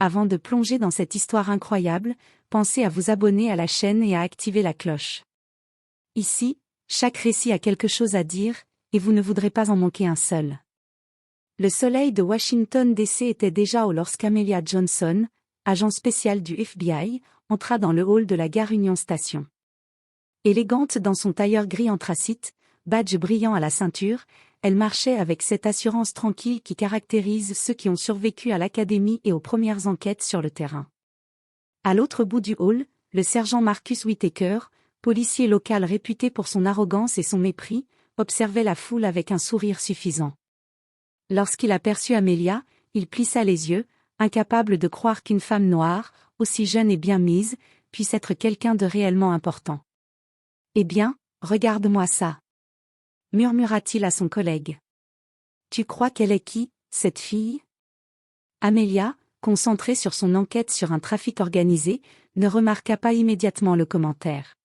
Avant de plonger dans cette histoire incroyable, pensez à vous abonner à la chaîne et à activer la cloche. Ici, chaque récit a quelque chose à dire, et vous ne voudrez pas en manquer un seul. Le soleil de Washington DC était déjà haut lorsqu'Amelia Johnson, agent spécial du FBI, entra dans le hall de la gare Union Station. Élégante dans son tailleur gris anthracite, badge brillant à la ceinture, elle marchait avec cette assurance tranquille qui caractérise ceux qui ont survécu à l'académie et aux premières enquêtes sur le terrain. À l'autre bout du hall, le sergent Marcus Whitaker, policier local réputé pour son arrogance et son mépris, observait la foule avec un sourire suffisant. Lorsqu'il aperçut Amelia, il plissa les yeux, incapable de croire qu'une femme noire, aussi jeune et bien mise, puisse être quelqu'un de réellement important. « Eh bien, regarde-moi ça !» murmura-t-il à son collègue. « Tu crois qu'elle est qui, cette fille ?» Amelia, concentrée sur son enquête sur un trafic organisé, ne remarqua pas immédiatement le commentaire.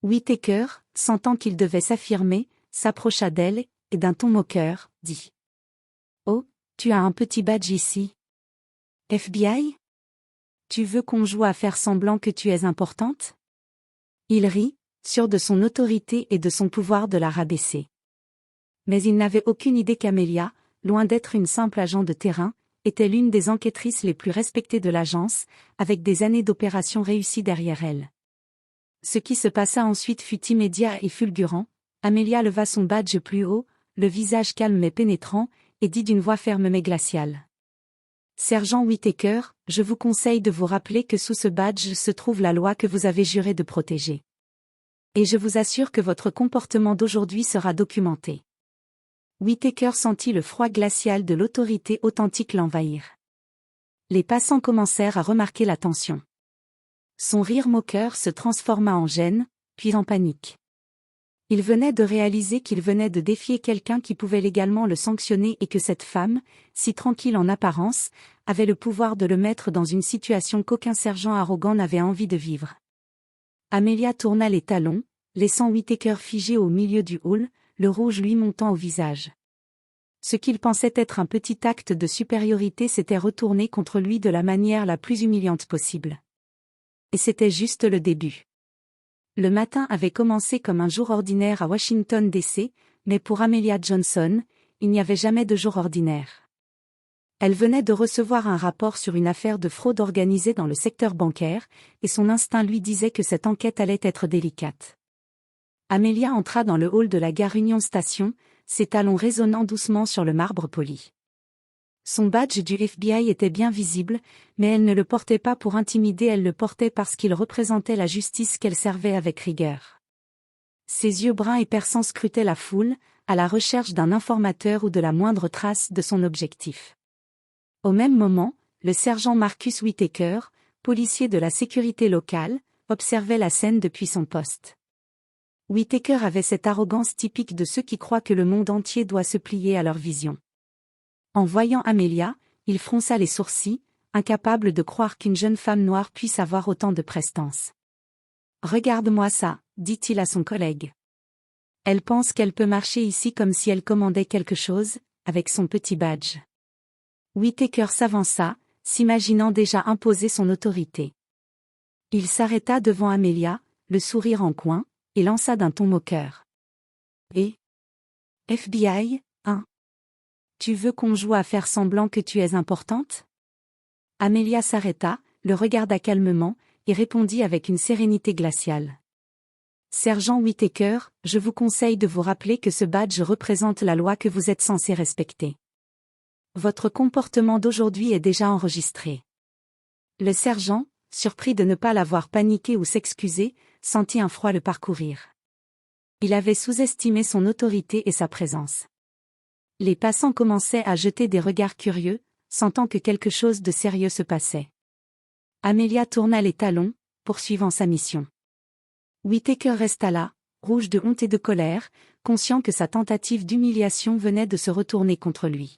Whitaker, sentant qu'il devait s'affirmer, s'approcha d'elle, et d'un ton moqueur, dit « Oh, tu as un petit badge ici. FBI ? Tu veux qu'on joue à faire semblant que tu es importante ?» Il rit, sûr de son autorité et de son pouvoir de la rabaisser. Mais il n'avait aucune idée qu'Amelia, loin d'être une simple agent de terrain, était l'une des enquêtrices les plus respectées de l'agence, avec des années d'opérations réussies derrière elle. Ce qui se passa ensuite fut immédiat et fulgurant. Amelia leva son badge plus haut, le visage calme mais pénétrant, et dit d'une voix ferme mais glaciale. « Sergent Whitaker, je vous conseille de vous rappeler que sous ce badge se trouve la loi que vous avez juré de protéger. Et je vous assure que votre comportement d'aujourd'hui sera documenté. » Whitaker sentit le froid glacial de l'autorité authentique l'envahir. Les passants commencèrent à remarquer la tension. Son rire moqueur se transforma en gêne, puis en panique. Il venait de réaliser qu'il venait de défier quelqu'un qui pouvait légalement le sanctionner et que cette femme, si tranquille en apparence, avait le pouvoir de le mettre dans une situation qu'aucun sergent arrogant n'avait envie de vivre. Amelia tourna les talons, laissant Whitaker figé au milieu du hall, le rouge lui montant au visage. Ce qu'il pensait être un petit acte de supériorité s'était retourné contre lui de la manière la plus humiliante possible. Et c'était juste le début. Le matin avait commencé comme un jour ordinaire à Washington DC, mais pour Amelia Johnson, il n'y avait jamais de jour ordinaire. Elle venait de recevoir un rapport sur une affaire de fraude organisée dans le secteur bancaire, et son instinct lui disait que cette enquête allait être délicate. Amelia entra dans le hall de la gare Union Station, ses talons résonnant doucement sur le marbre poli. Son badge du FBI était bien visible, mais elle ne le portait pas pour intimider, elle le portait parce qu'il représentait la justice qu'elle servait avec rigueur. Ses yeux bruns et perçants scrutaient la foule, à la recherche d'un informateur ou de la moindre trace de son objectif. Au même moment, le sergent Marcus Whitaker, policier de la sécurité locale, observait la scène depuis son poste. Whitaker avait cette arrogance typique de ceux qui croient que le monde entier doit se plier à leur vision. En voyant Amelia, il fronça les sourcils, incapable de croire qu'une jeune femme noire puisse avoir autant de prestance. « Regarde-moi ça », dit-il à son collègue. « Elle pense qu'elle peut marcher ici comme si elle commandait quelque chose, avec son petit badge. » Whitaker s'avança, s'imaginant déjà imposer son autorité. Il s'arrêta devant Amelia, le sourire en coin, et lança d'un ton moqueur. « Et FBI, hein? Tu veux qu'on joue à faire semblant que tu es importante ?» Amelia s'arrêta, le regarda calmement, et répondit avec une sérénité glaciale. « Sergent Whitaker, je vous conseille de vous rappeler que ce badge représente la loi que vous êtes censé respecter. Votre comportement d'aujourd'hui est déjà enregistré. » Le sergent, surpris de ne pas l'avoir paniqué ou s'excuser, sentit un froid le parcourir. Il avait sous-estimé son autorité et sa présence. Les passants commençaient à jeter des regards curieux, sentant que quelque chose de sérieux se passait. Amelia tourna les talons, poursuivant sa mission. Whitaker resta là, rouge de honte et de colère, conscient que sa tentative d'humiliation venait de se retourner contre lui.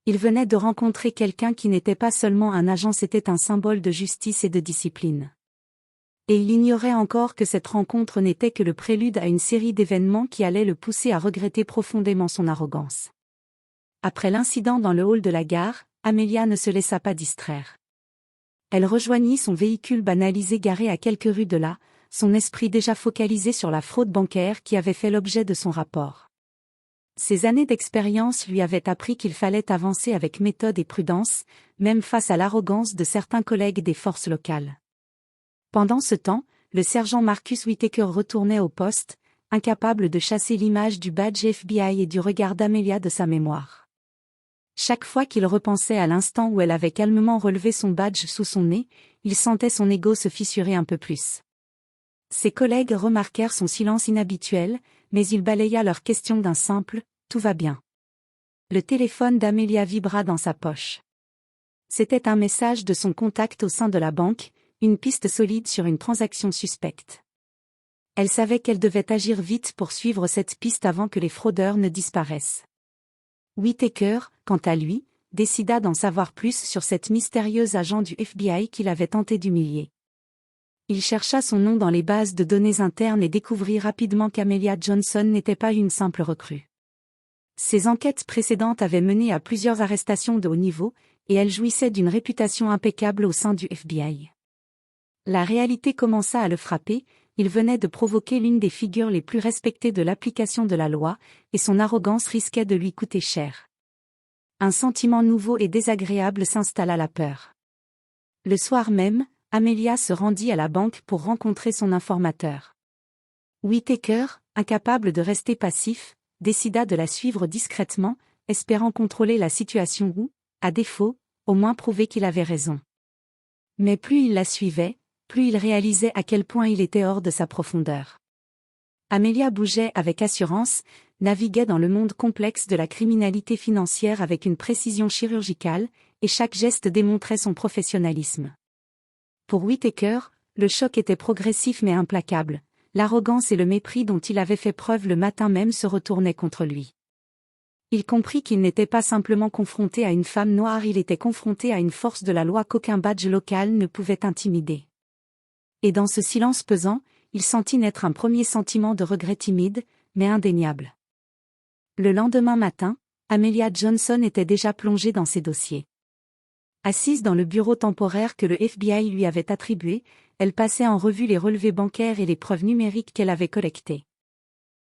Il venait de rencontrer quelqu'un qui n'était pas seulement un agent, c'était un symbole de justice et de discipline. Et il ignorait encore que cette rencontre n'était que le prélude à une série d'événements qui allaient le pousser à regretter profondément son arrogance. Après l'incident dans le hall de la gare, Amelia ne se laissa pas distraire. Elle rejoignit son véhicule banalisé garé à quelques rues de là, son esprit déjà focalisé sur la fraude bancaire qui avait fait l'objet de son rapport. Ses années d'expérience lui avaient appris qu'il fallait avancer avec méthode et prudence, même face à l'arrogance de certains collègues des forces locales. Pendant ce temps, le sergent Marcus Whittaker retournait au poste, incapable de chasser l'image du badge FBI et du regard d'Amelia de sa mémoire. Chaque fois qu'il repensait à l'instant où elle avait calmement relevé son badge sous son nez, il sentait son ego se fissurer un peu plus. Ses collègues remarquèrent son silence inhabituel, mais il balaya leurs questions d'un simple « tout va bien ». Le téléphone d'Amelia vibra dans sa poche. C'était un message de son contact au sein de la banque, une piste solide sur une transaction suspecte. Elle savait qu'elle devait agir vite pour suivre cette piste avant que les fraudeurs ne disparaissent. Whittaker, quant à lui, décida d'en savoir plus sur cette mystérieuse agent du FBI qu'il avait tenté d'humilier. Il chercha son nom dans les bases de données internes et découvrit rapidement qu'Amelia Johnson n'était pas une simple recrue. Ses enquêtes précédentes avaient mené à plusieurs arrestations de haut niveau, et elle jouissait d'une réputation impeccable au sein du FBI. La réalité commença à le frapper, il venait de provoquer l'une des figures les plus respectées de l'application de la loi, et son arrogance risquait de lui coûter cher. Un sentiment nouveau et désagréable s'installa, la peur. Le soir même, Amelia se rendit à la banque pour rencontrer son informateur. Whittaker, incapable de rester passif, décida de la suivre discrètement, espérant contrôler la situation ou, à défaut, au moins prouver qu'il avait raison. Mais plus il la suivait, plus il réalisait à quel point il était hors de sa profondeur. Amelia bougeait avec assurance, naviguait dans le monde complexe de la criminalité financière avec une précision chirurgicale, et chaque geste démontrait son professionnalisme. Pour Whittaker, le choc était progressif mais implacable, l'arrogance et le mépris dont il avait fait preuve le matin même se retournaient contre lui. Il comprit qu'il n'était pas simplement confronté à une femme noire, il était confronté à une force de la loi qu'aucun badge local ne pouvait intimider. Et dans ce silence pesant, il sentit naître un premier sentiment de regret timide, mais indéniable. Le lendemain matin, Amelia Johnson était déjà plongée dans ses dossiers. Assise dans le bureau temporaire que le FBI lui avait attribué, elle passait en revue les relevés bancaires et les preuves numériques qu'elle avait collectées.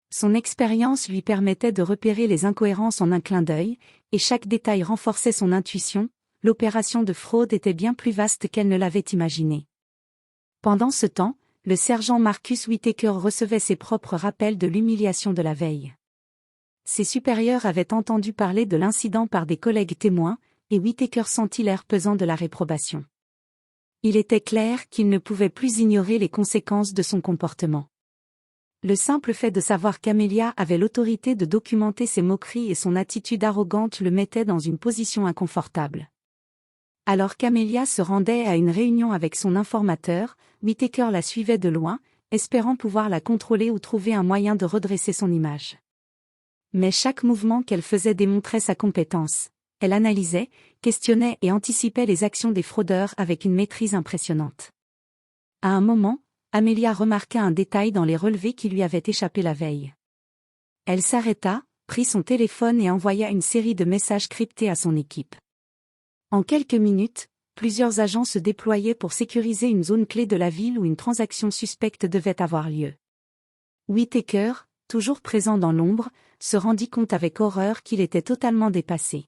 Son expérience lui permettait de repérer les incohérences en un clin d'œil, et chaque détail renforçait son intuition, l'opération de fraude était bien plus vaste qu'elle ne l'avait imaginé. Pendant ce temps, le sergent Marcus Whittaker recevait ses propres rappels de l'humiliation de la veille. Ses supérieurs avaient entendu parler de l'incident par des collègues témoins, et Whittaker sentit l'air pesant de la réprobation. Il était clair qu'il ne pouvait plus ignorer les conséquences de son comportement. Le simple fait de savoir qu'Amelia avait l'autorité de documenter ses moqueries et son attitude arrogante le mettait dans une position inconfortable. Alors qu'Amelia se rendait à une réunion avec son informateur, Whittaker la suivait de loin, espérant pouvoir la contrôler ou trouver un moyen de redresser son image. Mais chaque mouvement qu'elle faisait démontrait sa compétence. Elle analysait, questionnait et anticipait les actions des fraudeurs avec une maîtrise impressionnante. À un moment, Amelia remarqua un détail dans les relevés qui lui avaient échappé la veille. Elle s'arrêta, prit son téléphone et envoya une série de messages cryptés à son équipe. En quelques minutes, plusieurs agents se déployaient pour sécuriser une zone clé de la ville où une transaction suspecte devait avoir lieu. Whittaker, toujours présent dans l'ombre, se rendit compte avec horreur qu'il était totalement dépassé.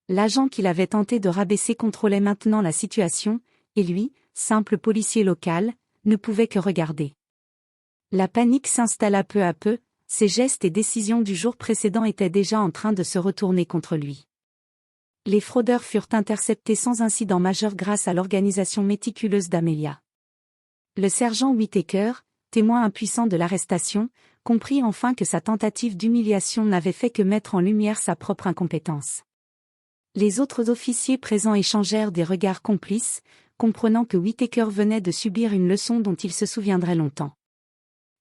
L'agent qu'il avait tenté de rabaisser contrôlait maintenant la situation, et lui, simple policier local, ne pouvait que regarder. La panique s'installa peu à peu, ses gestes et décisions du jour précédent étaient déjà en train de se retourner contre lui. Les fraudeurs furent interceptés sans incident majeur grâce à l'organisation méticuleuse d'Amelia. Le sergent Whittaker, témoin impuissant de l'arrestation, comprit enfin que sa tentative d'humiliation n'avait fait que mettre en lumière sa propre incompétence. Les autres officiers présents échangèrent des regards complices, comprenant que Whittaker venait de subir une leçon dont il se souviendrait longtemps.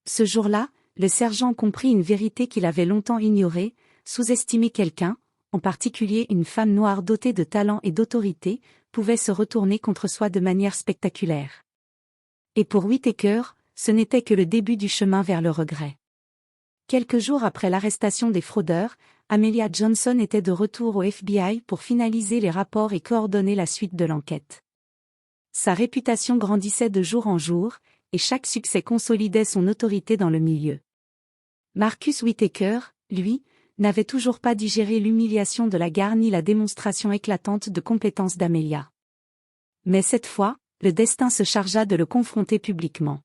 Ce jour-là, le sergent comprit une vérité qu'il avait longtemps ignorée: sous-estimer quelqu'un, en particulier une femme noire dotée de talent et d'autorité, pouvait se retourner contre soi de manière spectaculaire. Et pour Whittaker, ce n'était que le début du chemin vers le regret. Quelques jours après l'arrestation des fraudeurs, Amelia Johnson était de retour au FBI pour finaliser les rapports et coordonner la suite de l'enquête. Sa réputation grandissait de jour en jour, et chaque succès consolidait son autorité dans le milieu. Marcus Whittaker, lui, n'avait toujours pas digéré l'humiliation de la gare ni la démonstration éclatante de compétences d'Amelia. Mais cette fois, le destin se chargea de le confronter publiquement.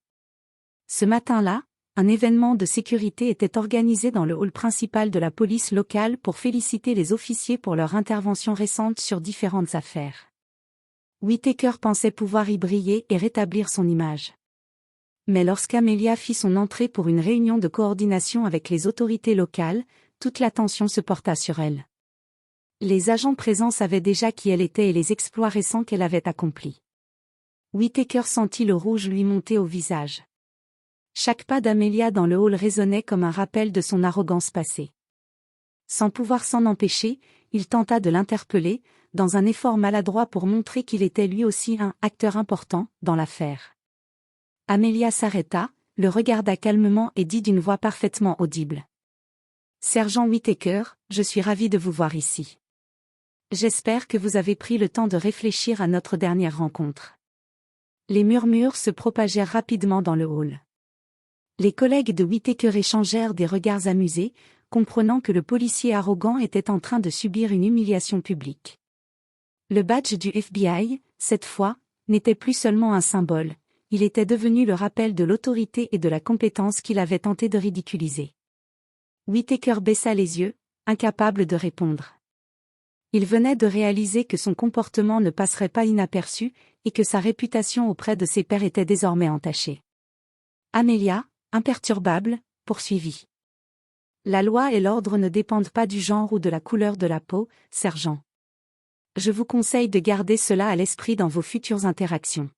Ce matin-là, un événement de sécurité était organisé dans le hall principal de la police locale pour féliciter les officiers pour leur intervention récente sur différentes affaires. Whittaker pensait pouvoir y briller et rétablir son image. Mais lorsqu'Amelia fit son entrée pour une réunion de coordination avec les autorités locales, toute l'attention se porta sur elle. Les agents présents savaient déjà qui elle était et les exploits récents qu'elle avait accomplis. Whittaker sentit le rouge lui monter au visage. Chaque pas d'Amelia dans le hall résonnait comme un rappel de son arrogance passée. Sans pouvoir s'en empêcher, il tenta de l'interpeller, dans un effort maladroit pour montrer qu'il était lui aussi un acteur important dans l'affaire. Amelia s'arrêta, le regarda calmement et dit d'une voix parfaitement audible. « Sergent Whittaker, je suis ravi de vous voir ici. J'espère que vous avez pris le temps de réfléchir à notre dernière rencontre. » Les murmures se propagèrent rapidement dans le hall. Les collègues de Whittaker échangèrent des regards amusés, comprenant que le policier arrogant était en train de subir une humiliation publique. Le badge du FBI, cette fois, n'était plus seulement un symbole, il était devenu le rappel de l'autorité et de la compétence qu'il avait tenté de ridiculiser. Whittaker baissa les yeux, incapable de répondre. Il venait de réaliser que son comportement ne passerait pas inaperçu, et que sa réputation auprès de ses pairs était désormais entachée. Amelia, imperturbable, poursuivit. La loi et l'ordre ne dépendent pas du genre ou de la couleur de la peau, sergent. Je vous conseille de garder cela à l'esprit dans vos futures interactions.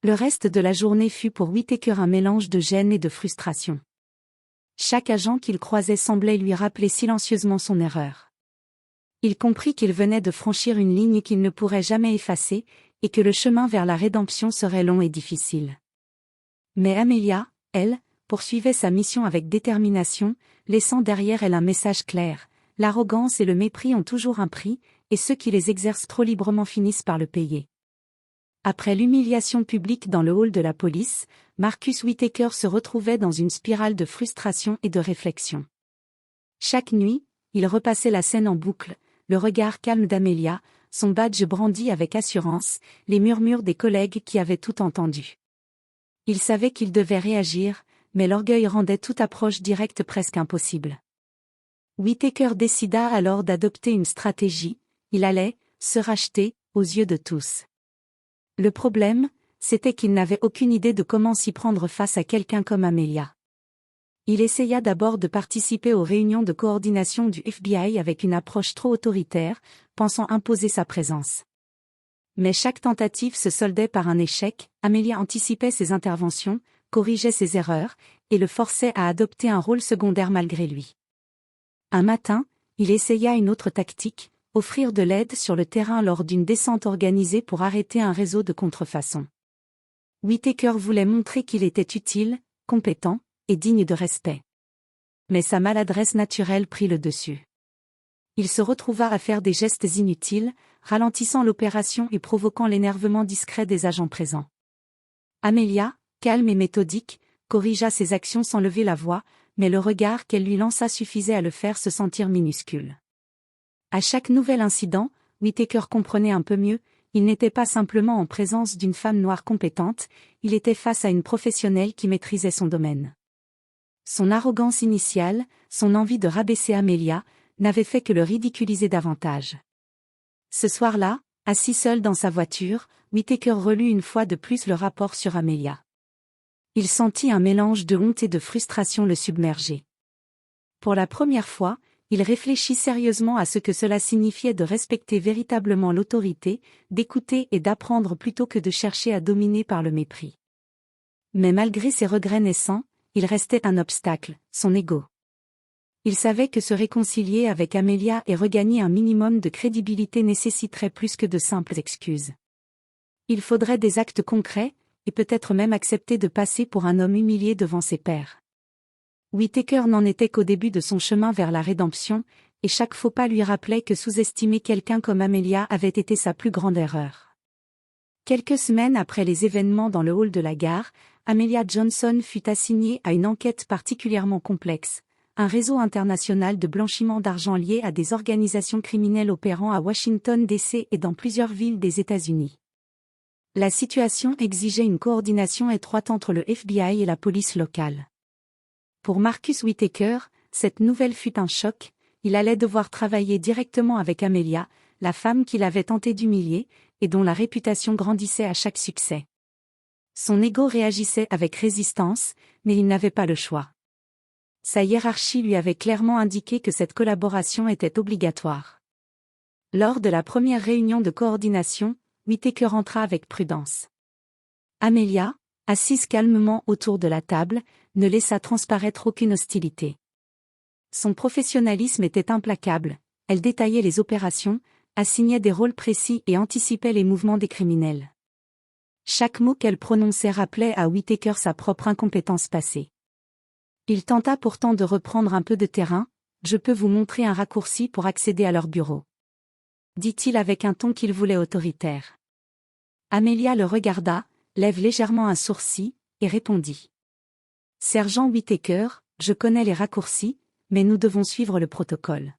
Le reste de la journée fut pour Whittaker un mélange de gêne et de frustration. Chaque agent qu'il croisait semblait lui rappeler silencieusement son erreur. Il comprit qu'il venait de franchir une ligne qu'il ne pourrait jamais effacer, et que le chemin vers la rédemption serait long et difficile. Mais Amelia, elle, poursuivait sa mission avec détermination, laissant derrière elle un message clair. L'arrogance et le mépris ont toujours un prix, et ceux qui les exercent trop librement finissent par le payer. Après l'humiliation publique dans le hall de la police, Marcus Whittaker se retrouvait dans une spirale de frustration et de réflexion. Chaque nuit, il repassait la scène en boucle, le regard calme d'Amelia, son badge brandi avec assurance, les murmures des collègues qui avaient tout entendu. Il savait qu'il devait réagir, mais l'orgueil rendait toute approche directe presque impossible. Whittaker décida alors d'adopter une stratégie, il allait se racheter aux yeux de tous. Le problème, c'était qu'il n'avait aucune idée de comment s'y prendre face à quelqu'un comme Amelia. Il essaya d'abord de participer aux réunions de coordination du FBI avec une approche trop autoritaire, pensant imposer sa présence. Mais chaque tentative se soldait par un échec, Amelia anticipait ses interventions, corrigeait ses erreurs, et le forçait à adopter un rôle secondaire malgré lui. Un matin, il essaya une autre tactique, offrir de l'aide sur le terrain lors d'une descente organisée pour arrêter un réseau de contrefaçon. Whittaker voulait montrer qu'il était utile, compétent, et digne de respect. Mais sa maladresse naturelle prit le dessus. Il se retrouva à faire des gestes inutiles, ralentissant l'opération et provoquant l'énervement discret des agents présents. Amelia, calme et méthodique, corrigea ses actions sans lever la voix, mais le regard qu'elle lui lança suffisait à le faire se sentir minuscule. À chaque nouvel incident, Whittaker comprenait un peu mieux, il n'était pas simplement en présence d'une femme noire compétente, il était face à une professionnelle qui maîtrisait son domaine. Son arrogance initiale, son envie de rabaisser Amelia, n'avaient fait que le ridiculiser davantage. Ce soir-là, assis seul dans sa voiture, Whittaker relut une fois de plus le rapport sur Amelia. Il sentit un mélange de honte et de frustration le submerger. Pour la première fois, il réfléchit sérieusement à ce que cela signifiait de respecter véritablement l'autorité, d'écouter et d'apprendre plutôt que de chercher à dominer par le mépris. Mais malgré ses regrets naissants, il restait un obstacle, son ego. Il savait que se réconcilier avec Amelia et regagner un minimum de crédibilité nécessiterait plus que de simples excuses. Il faudrait des actes concrets, et peut-être même accepter de passer pour un homme humilié devant ses pairs. Whittaker n'en était qu'au début de son chemin vers la rédemption, et chaque faux pas lui rappelait que sous-estimer quelqu'un comme Amelia avait été sa plus grande erreur. Quelques semaines après les événements dans le hall de la gare, Amelia Johnson fut assignée à une enquête particulièrement complexe, un réseau international de blanchiment d'argent lié à des organisations criminelles opérant à Washington DC et dans plusieurs villes des États-Unis. La situation exigeait une coordination étroite entre le FBI et la police locale. Pour Marcus Whitaker, cette nouvelle fut un choc. Il allait devoir travailler directement avec Amelia, la femme qu'il avait tenté d'humilier, et dont la réputation grandissait à chaque succès. Son ego réagissait avec résistance, mais il n'avait pas le choix. Sa hiérarchie lui avait clairement indiqué que cette collaboration était obligatoire. Lors de la première réunion de coordination, Whitaker entra avec prudence. Amelia, assise calmement autour de la table, ne laissa transparaître aucune hostilité. Son professionnalisme était implacable, elle détaillait les opérations, assignait des rôles précis et anticipait les mouvements des criminels. Chaque mot qu'elle prononçait rappelait à Whitaker sa propre incompétence passée. Il tenta pourtant de reprendre un peu de terrain. « Je peux vous montrer un raccourci pour accéder à leur bureau », dit-il avec un ton qu'il voulait autoritaire. Amelia le regarda, lève légèrement un sourcil, et répondit. « Sergent Whitaker, je connais les raccourcis, mais nous devons suivre le protocole.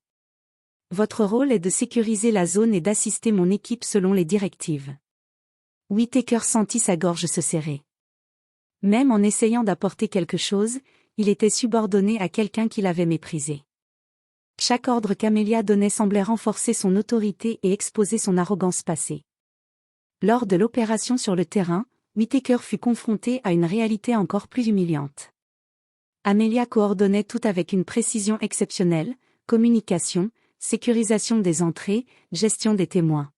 Votre rôle est de sécuriser la zone et d'assister mon équipe selon les directives. » Whitaker sentit sa gorge se serrer. Même en essayant d'apporter quelque chose, il était subordonné à quelqu'un qu'il avait méprisé. Chaque ordre qu'Amelia donnait semblait renforcer son autorité et exposer son arrogance passée. Lors de l'opération sur le terrain, Whitaker fut confronté à une réalité encore plus humiliante. Amelia coordonnait tout avec une précision exceptionnelle, communication, sécurisation des entrées, gestion des témoins.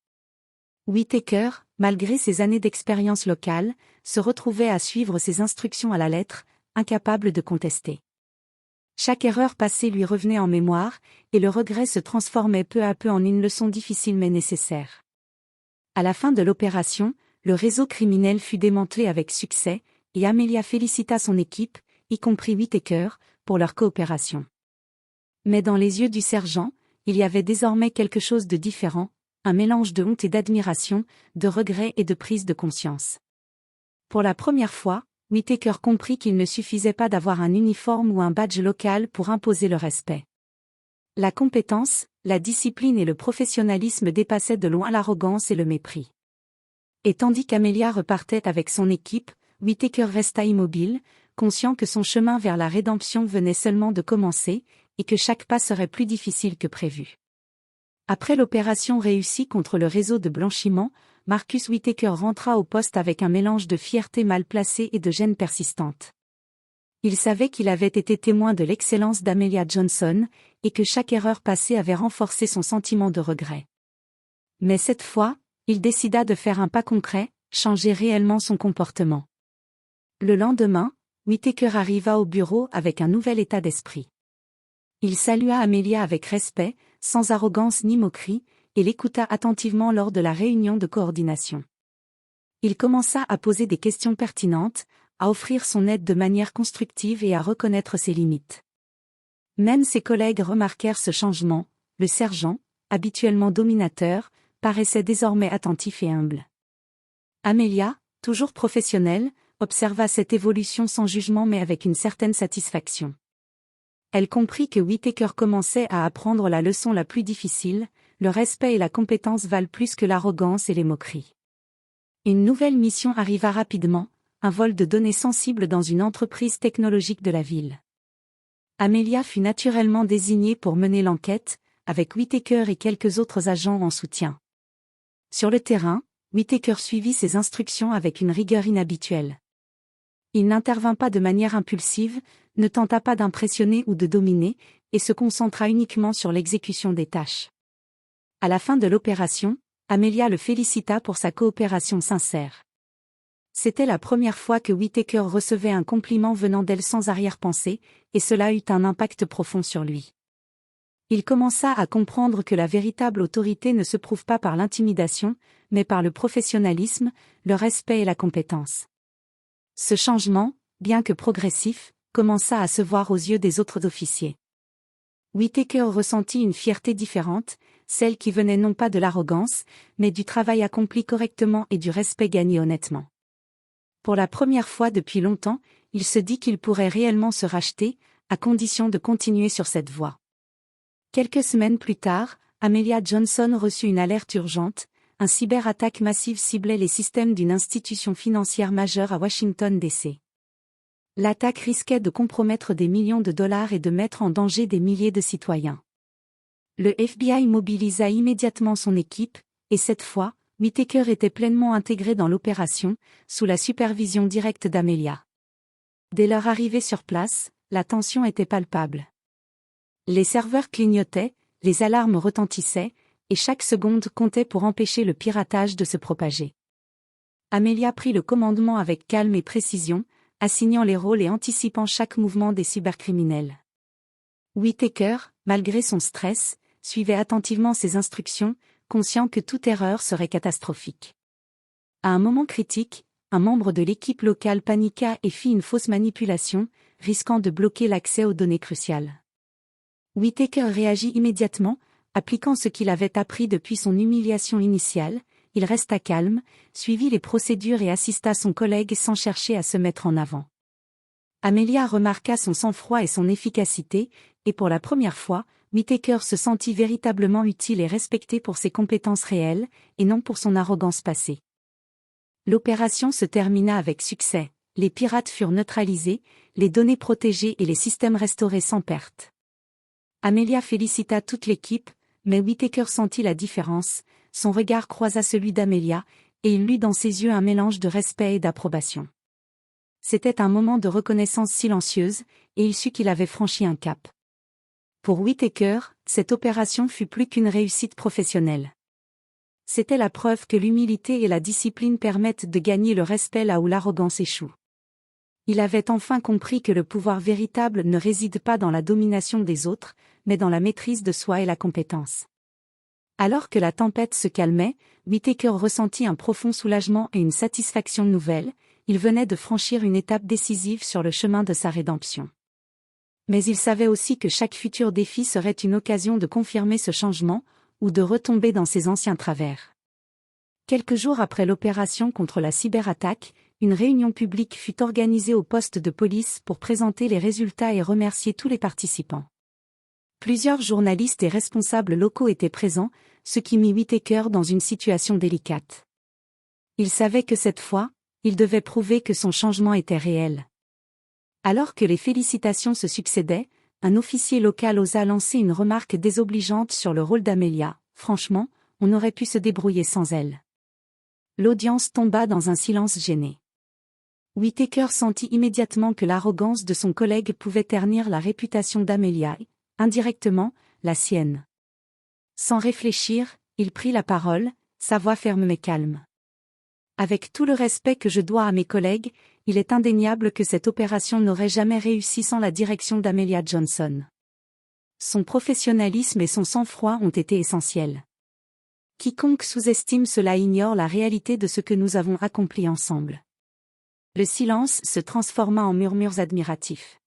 Whitaker, malgré ses années d'expérience locale, se retrouvait à suivre ses instructions à la lettre, incapable de contester. Chaque erreur passée lui revenait en mémoire, et le regret se transformait peu à peu en une leçon difficile mais nécessaire. À la fin de l'opération, le réseau criminel fut démantelé avec succès, et Amelia félicita son équipe, y compris Whitaker, pour leur coopération. Mais dans les yeux du sergent, il y avait désormais quelque chose de différent, un mélange de honte et d'admiration, de regret et de prise de conscience. Pour la première fois, Whitaker comprit qu'il ne suffisait pas d'avoir un uniforme ou un badge local pour imposer le respect. La compétence, la discipline et le professionnalisme dépassaient de loin l'arrogance et le mépris. Et tandis qu'Amelia repartait avec son équipe, Whitaker resta immobile, conscient que son chemin vers la rédemption venait seulement de commencer, et que chaque pas serait plus difficile que prévu. Après l'opération réussie contre le réseau de blanchiment, Marcus Whitaker rentra au poste avec un mélange de fierté mal placée et de gêne persistante. Il savait qu'il avait été témoin de l'excellence d'Amelia Johnson, et que chaque erreur passée avait renforcé son sentiment de regret. Mais cette fois, il décida de faire un pas concret, changer réellement son comportement. Le lendemain, Whitaker arriva au bureau avec un nouvel état d'esprit. Il salua Amelia avec respect, sans arrogance ni moquerie, et l'écouta attentivement lors de la réunion de coordination. Il commença à poser des questions pertinentes, à offrir son aide de manière constructive et à reconnaître ses limites. Même ses collègues remarquèrent ce changement. Le sergent, habituellement dominateur, paraissait désormais attentif et humble. Amelia, toujours professionnelle, observa cette évolution sans jugement mais avec une certaine satisfaction. Elle comprit que Whitaker commençait à apprendre la leçon la plus difficile, le respect et la compétence valent plus que l'arrogance et les moqueries. Une nouvelle mission arriva rapidement, un vol de données sensibles dans une entreprise technologique de la ville. Amelia fut naturellement désignée pour mener l'enquête, avec Whitaker et quelques autres agents en soutien. Sur le terrain, Whitaker suivit ses instructions avec une rigueur inhabituelle. Il n'intervint pas de manière impulsive, ne tenta pas d'impressionner ou de dominer, et se concentra uniquement sur l'exécution des tâches. À la fin de l'opération, Amelia le félicita pour sa coopération sincère. C'était la première fois que Whitaker recevait un compliment venant d'elle sans arrière-pensée, et cela eut un impact profond sur lui. Il commença à comprendre que la véritable autorité ne se prouve pas par l'intimidation, mais par le professionnalisme, le respect et la compétence. Ce changement, bien que progressif, commença à se voir aux yeux des autres officiers. Whittaker ressentit une fierté différente, celle qui venait non pas de l'arrogance, mais du travail accompli correctement et du respect gagné honnêtement. Pour la première fois depuis longtemps, il se dit qu'il pourrait réellement se racheter, à condition de continuer sur cette voie. Quelques semaines plus tard, Amelia Johnson reçut une alerte urgente. Un cyberattaque massive ciblait les systèmes d'une institution financière majeure à Washington, D.C. L'attaque risquait de compromettre des millions de dollars et de mettre en danger des milliers de citoyens. Le FBI mobilisa immédiatement son équipe, et cette fois, Whittaker était pleinement intégré dans l'opération, sous la supervision directe d'Amelia. Dès leur arrivée sur place, la tension était palpable. Les serveurs clignotaient, les alarmes retentissaient, et chaque seconde comptait pour empêcher le piratage de se propager. Amelia prit le commandement avec calme et précision, assignant les rôles et anticipant chaque mouvement des cybercriminels. Whittaker, malgré son stress, suivait attentivement ses instructions, conscient que toute erreur serait catastrophique. À un moment critique, un membre de l'équipe locale paniqua et fit une fausse manipulation, risquant de bloquer l'accès aux données cruciales. Whittaker réagit immédiatement, appliquant ce qu'il avait appris depuis son humiliation initiale. Il resta calme, suivit les procédures et assista son collègue sans chercher à se mettre en avant. Amelia remarqua son sang-froid et son efficacité, et pour la première fois, Whittaker se sentit véritablement utile et respecté pour ses compétences réelles, et non pour son arrogance passée. L'opération se termina avec succès, les pirates furent neutralisés, les données protégées et les systèmes restaurés sans perte. Amelia félicita toute l'équipe, mais Whittaker sentit la différence, son regard croisa celui d'Amelia, et il lut dans ses yeux un mélange de respect et d'approbation. C'était un moment de reconnaissance silencieuse, et il sut qu'il avait franchi un cap. Pour Whittaker, cette opération fut plus qu'une réussite professionnelle. C'était la preuve que l'humilité et la discipline permettent de gagner le respect là où l'arrogance échoue. Il avait enfin compris que le pouvoir véritable ne réside pas dans la domination des autres, mais dans la maîtrise de soi et la compétence. Alors que la tempête se calmait, Whittaker ressentit un profond soulagement et une satisfaction nouvelle. Il venait de franchir une étape décisive sur le chemin de sa rédemption. Mais il savait aussi que chaque futur défi serait une occasion de confirmer ce changement, ou de retomber dans ses anciens travers. Quelques jours après l'opération contre la cyberattaque, une réunion publique fut organisée au poste de police pour présenter les résultats et remercier tous les participants. Plusieurs journalistes et responsables locaux étaient présents, ce qui mit Whittaker dans une situation délicate. Il savait que cette fois, il devait prouver que son changement était réel. Alors que les félicitations se succédaient, un officier local osa lancer une remarque désobligeante sur le rôle d'Amelia. Franchement, on aurait pu se débrouiller sans elle. L'audience tomba dans un silence gêné. Whittaker sentit immédiatement que l'arrogance de son collègue pouvait ternir la réputation d'Amelia et, indirectement, la sienne. Sans réfléchir, il prit la parole, sa voix ferme mais calme. Avec tout le respect que je dois à mes collègues, il est indéniable que cette opération n'aurait jamais réussi sans la direction d'Amelia Johnson. Son professionnalisme et son sang-froid ont été essentiels. Quiconque sous-estime cela ignore la réalité de ce que nous avons accompli ensemble. Le silence se transforma en murmures admiratifs.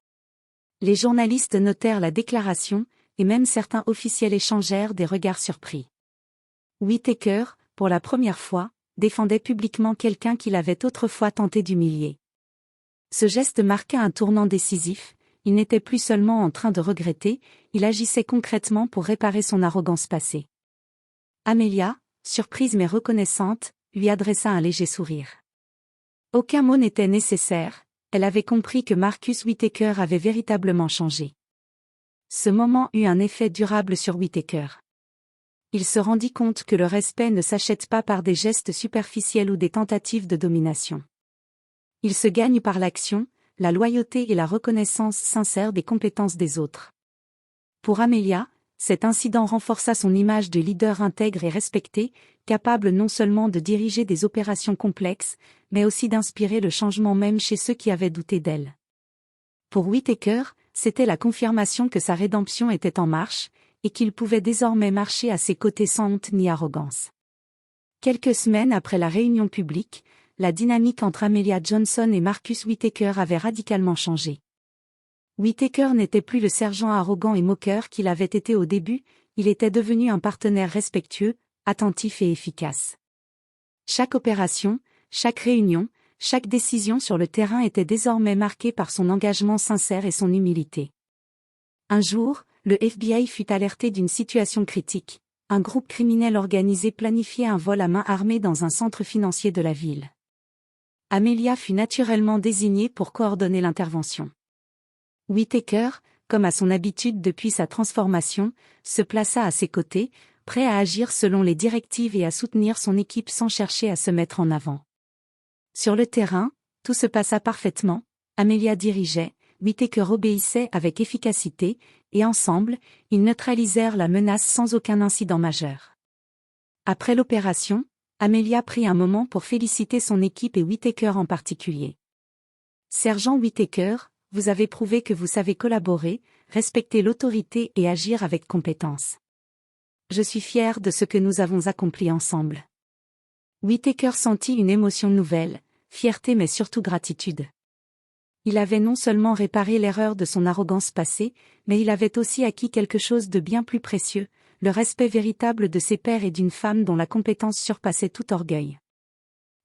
Les journalistes notèrent la déclaration, et même certains officiels échangèrent des regards surpris. Whittaker, pour la première fois, défendait publiquement quelqu'un qu'il avait autrefois tenté d'humilier. Ce geste marqua un tournant décisif. Il n'était plus seulement en train de regretter, il agissait concrètement pour réparer son arrogance passée. Amelia, surprise mais reconnaissante, lui adressa un léger sourire. Aucun mot n'était nécessaire, elle avait compris que Marcus Whittaker avait véritablement changé. Ce moment eut un effet durable sur Whittaker. Il se rendit compte que le respect ne s'achète pas par des gestes superficiels ou des tentatives de domination. Il se gagne par l'action, la loyauté et la reconnaissance sincère des compétences des autres. Pour Amelia, cet incident renforça son image de leader intègre et respecté, capable non seulement de diriger des opérations complexes, mais aussi d'inspirer le changement même chez ceux qui avaient douté d'elle. Pour Whittaker, c'était la confirmation que sa rédemption était en marche, et qu'il pouvait désormais marcher à ses côtés sans honte ni arrogance. Quelques semaines après la réunion publique, la dynamique entre Amelia Johnson et Marcus Whittaker avait radicalement changé. Whittaker n'était plus le sergent arrogant et moqueur qu'il avait été au début, il était devenu un partenaire respectueux, attentif et efficace. Chaque opération, chaque réunion, chaque décision sur le terrain était désormais marquée par son engagement sincère et son humilité. Un jour, le FBI fut alerté d'une situation critique. Un groupe criminel organisé planifiait un vol à main armée dans un centre financier de la ville. Amelia fut naturellement désignée pour coordonner l'intervention. Whittaker, comme à son habitude depuis sa transformation, se plaça à ses côtés, prêt à agir selon les directives et à soutenir son équipe sans chercher à se mettre en avant. Sur le terrain, tout se passa parfaitement, Amelia dirigeait, Whittaker obéissait avec efficacité, et ensemble, ils neutralisèrent la menace sans aucun incident majeur. Après l'opération, Amelia prit un moment pour féliciter son équipe et Whittaker en particulier. Sergent Whittaker, vous avez prouvé que vous savez collaborer, respecter l'autorité et agir avec compétence. Je suis fier de ce que nous avons accompli ensemble. Whittaker sentit une émotion nouvelle, fierté mais surtout gratitude. Il avait non seulement réparé l'erreur de son arrogance passée, mais il avait aussi acquis quelque chose de bien plus précieux, le respect véritable de ses pairs et d'une femme dont la compétence surpassait tout orgueil.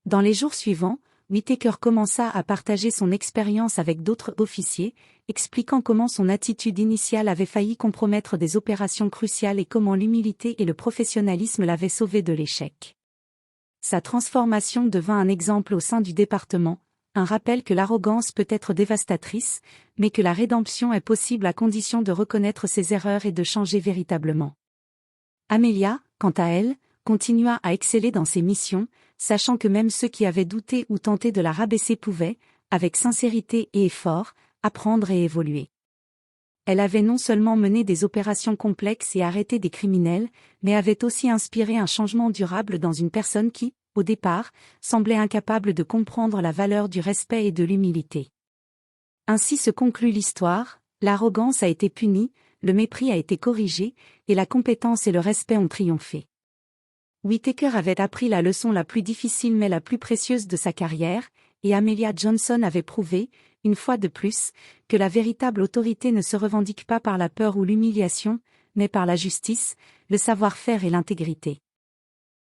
Dans les jours suivants, Whittaker commença à partager son expérience avec d'autres officiers, expliquant comment son attitude initiale avait failli compromettre des opérations cruciales et comment l'humilité et le professionnalisme l'avaient sauvé de l'échec. Sa transformation devint un exemple au sein du département, un rappel que l'arrogance peut être dévastatrice, mais que la rédemption est possible à condition de reconnaître ses erreurs et de changer véritablement. Amelia, quant à elle, continua à exceller dans ses missions, sachant que même ceux qui avaient douté ou tenté de la rabaisser pouvaient, avec sincérité et effort, apprendre et évoluer. Elle avait non seulement mené des opérations complexes et arrêté des criminels, mais avait aussi inspiré un changement durable dans une personne qui, au départ, semblait incapable de comprendre la valeur du respect et de l'humilité. Ainsi se conclut l'histoire, l'arrogance a été punie, le mépris a été corrigé, et la compétence et le respect ont triomphé. Whittaker avait appris la leçon la plus difficile mais la plus précieuse de sa carrière, et Amelia Johnson avait prouvé, une fois de plus, que la véritable autorité ne se revendique pas par la peur ou l'humiliation, mais par la justice, le savoir-faire et l'intégrité.